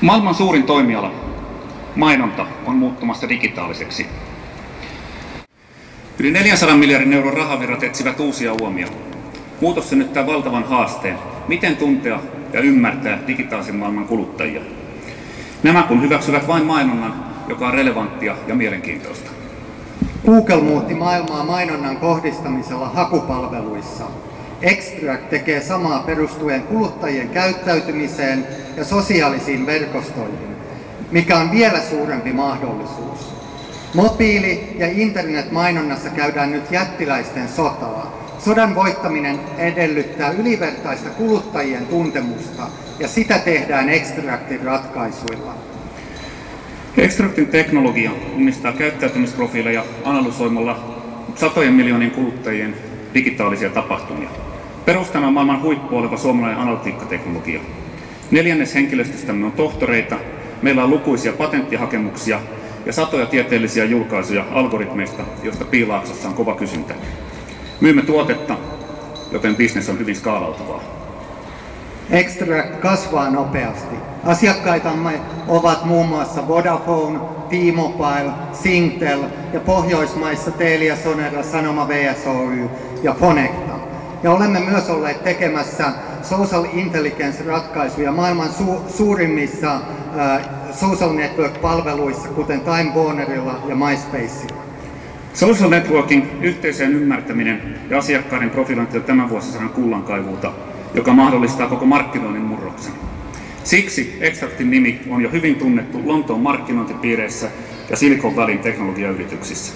Maailman suurin toimiala, mainonta, on muuttumassa digitaaliseksi. Yli 400 miljardin euron rahavirrat etsivät uusia uomia. Muutos synnyttää valtavan haasteen, miten tuntea ja ymmärtää digitaalisen maailman kuluttajia. Nämä kun hyväksyvät vain mainonnan, joka on relevanttia ja mielenkiintoista. Google muutti maailmaa mainonnan kohdistamisella hakupalveluissa. Extract tekee samaa perustuen kuluttajien käyttäytymiseen ja sosiaalisiin verkostoihin, mikä on vielä suurempi mahdollisuus. Mobiili- ja internetmainonnassa käydään nyt jättiläisten sotaa. Sodan voittaminen edellyttää ylivertaista kuluttajien tuntemusta, ja sitä tehdään Extractin ratkaisuilla. Extractin teknologia tunnistaa käyttäytymisprofiileja analysoimalla satojen miljoonien kuluttajien digitaalisia tapahtumia. Perustana on maailman huippu oleva suomalainen analytiikkateknologia. 1/4 henkilöstöstämme on tohtoreita, meillä on lukuisia patenttihakemuksia ja satoja tieteellisiä julkaisuja algoritmeista, joista Piilaaksossa on kova kysyntä. Myymme tuotetta, joten bisnes on hyvin skaalautuvaa. Extract kasvaa nopeasti. Asiakkaitamme ovat muun muassa Vodafone, T-Mobile, Singtel ja Pohjoismaissa Telia, Sonera, Sanoma VS Oy ja Fonecta. Ja olemme myös olleet tekemässä social intelligence-ratkaisuja maailman suurimmissa social network-palveluissa, kuten Time Warnerilla ja MySpaceilla. Social networking, yhteisöjen ymmärtäminen ja asiakkaiden profilointi on tämän vuosisadan kullankaivuuta, joka mahdollistaa koko markkinoinnin murroksen. Siksi Extractin nimi on jo hyvin tunnettu Lontoon markkinointipiireissä ja Silicon Valleyn teknologiayrityksissä.